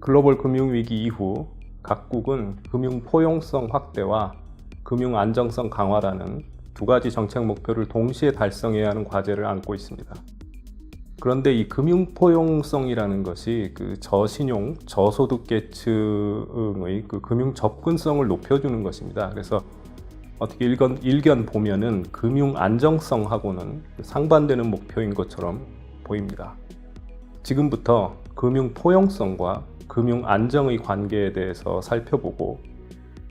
글로벌 금융위기 이후 각국은 금융 포용성 확대와 금융 안정성 강화라는 두 가지 정책 목표를 동시에 달성해야 하는 과제를 안고 있습니다. 그런데 이 금융 포용성이라는 것이 저신용, 저소득 계층의 금융 접근성을 높여주는 것입니다. 그래서 어떻게 일견 보면은 금융 안정성하고는 상반되는 목표인 것처럼 보입니다. 지금부터 금융 포용성과 금융 안정의 관계에 대해서 살펴보고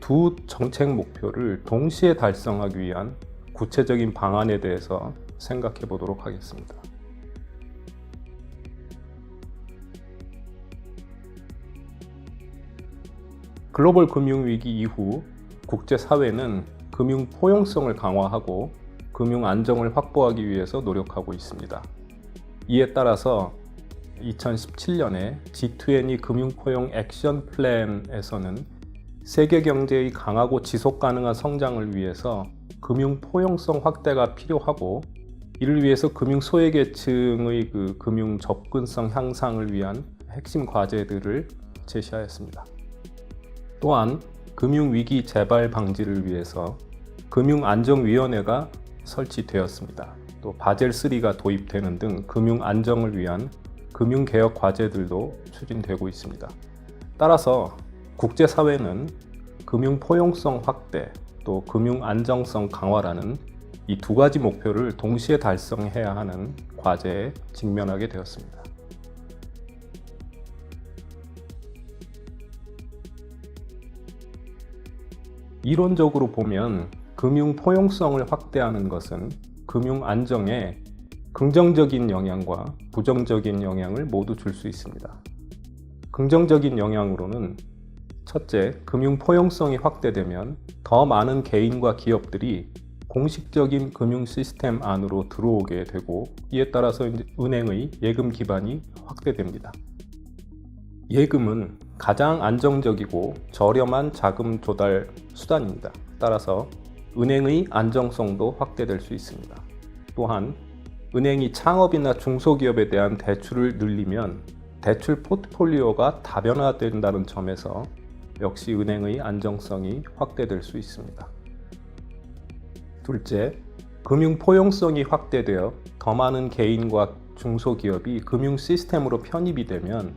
두 정책 목표를 동시에 달성하기 위한 구체적인 방안에 대해서 생각해 보도록 하겠습니다. 글로벌 금융위기 이후 국제사회는 금융 포용성을 강화하고 금융 안정을 확보하기 위해서 노력하고 있습니다. 이에 따라서 2017년에 G20 금융 포용 액션 플랜에서는 세계 경제의 강하고 지속 가능한 성장을 위해서 금융 포용성 확대가 필요하고, 이를 위해서 금융 소외계층의 금융 접근성 향상을 위한 핵심 과제들을 제시하였습니다. 또한 금융위기 재발 방지를 위해서 금융안정위원회가 설치되었습니다. 또 바젤3가 도입되는 등 금융 안정을 위한 금융개혁 과제들도 추진되고 있습니다. 따라서 국제사회는 금융 포용성 확대, 또 금융 안정성 강화라는 이 두 가지 목표를 동시에 달성해야 하는 과제에 직면하게 되었습니다. 이론적으로 보면 금융 포용성을 확대하는 것은 금융 안정에 긍정적인 영향과 부정적인 영향을 모두 줄 수 있습니다. 긍정적인 영향으로는 첫째, 금융 포용성이 확대되면 더 많은 개인과 기업들이 공식적인 금융 시스템 안으로 들어오게 되고, 이에 따라서 은행의 예금 기반이 확대됩니다. 예금은 가장 안정적이고 저렴한 자금 조달 수단입니다. 따라서 은행의 안정성도 확대될 수 있습니다. 또한 은행이 창업이나 중소기업에 대한 대출을 늘리면 대출 포트폴리오가 다변화된다는 점에서 역시 은행의 안정성이 확대될 수 있습니다. 둘째, 금융 포용성이 확대되어 더 많은 개인과 중소기업이 금융 시스템으로 편입이 되면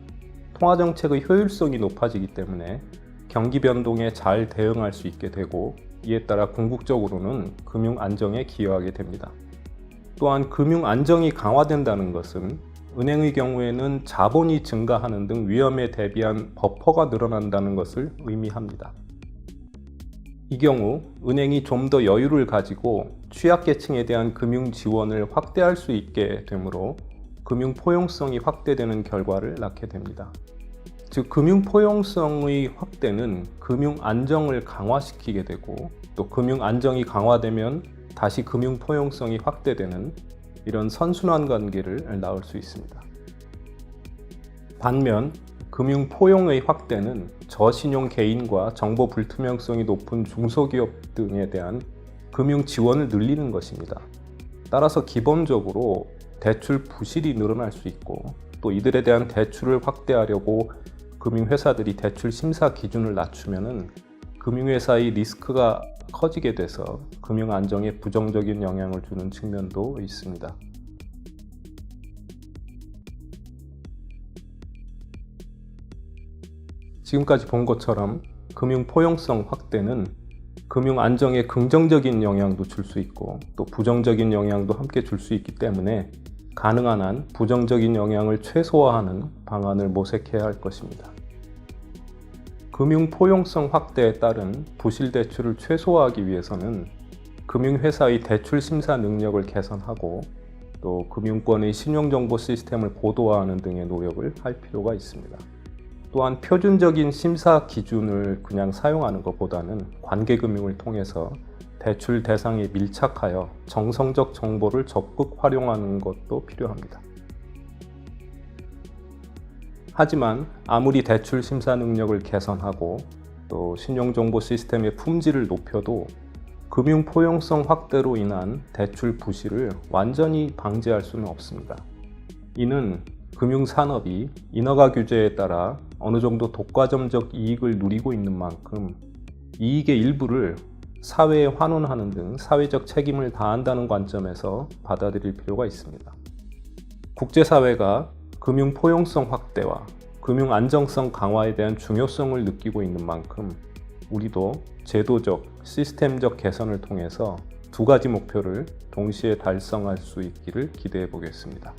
통화정책의 효율성이 높아지기 때문에 경기 변동에 잘 대응할 수 있게 되고, 이에 따라 궁극적으로는 금융 안정에 기여하게 됩니다. 또한 금융 안정이 강화된다는 것은 은행의 경우에는 자본이 증가하는 등 위험에 대비한 버퍼가 늘어난다는 것을 의미합니다. 이 경우 은행이 좀 더 여유를 가지고 취약계층에 대한 금융 지원을 확대할 수 있게 되므로 금융 포용성이 확대되는 결과를 낳게 됩니다. 즉, 금융 포용성의 확대는 금융 안정을 강화시키게 되고, 또 금융 안정이 강화되면 다시 금융 포용성이 확대되는 이런 선순환 관계를 낳을 수 있습니다. 반면 금융 포용의 확대는 저신용 개인과 정보 불투명성이 높은 중소기업 등에 대한 금융 지원을 늘리는 것입니다. 따라서 기본적으로 대출 부실이 늘어날 수 있고, 또 이들에 대한 대출을 확대하려고 금융회사들이 대출 심사 기준을 낮추면은 금융회사의 리스크가 커지게 돼서 금융 안정에 부정적인 영향을 주는 측면도 있습니다. 지금까지 본 것처럼 금융 포용성 확대는 금융 안정에 긍정적인 영향도 줄 수 있고, 또 부정적인 영향도 함께 줄 수 있기 때문에 가능한 한 부정적인 영향을 최소화하는 방안을 모색해야 할 것입니다. 금융 포용성 확대에 따른 부실 대출을 최소화하기 위해서는 금융회사의 대출 심사 능력을 개선하고, 또 금융권의 신용정보 시스템을 고도화하는 등의 노력을 할 필요가 있습니다. 또한 표준적인 심사 기준을 그냥 사용하는 것보다는 관계금융을 통해서 대출 대상에 밀착하여 정성적 정보를 적극 활용하는 것도 필요합니다. 하지만 아무리 대출 심사 능력을 개선하고 또 신용정보 시스템의 품질을 높여도 금융 포용성 확대로 인한 대출 부실을 완전히 방지할 수는 없습니다. 이는 금융산업이 인허가 규제에 따라 어느 정도 독과점적 이익을 누리고 있는 만큼 이익의 일부를 사회에 환원하는 등 사회적 책임을 다한다는 관점에서 받아들일 필요가 있습니다. 국제사회가 금융 포용성 확대와 금융 안정성 강화에 대한 중요성을 느끼고 있는 만큼 우리도 제도적, 시스템적 개선을 통해서 두 가지 목표를 동시에 달성할 수 있기를 기대해 보겠습니다.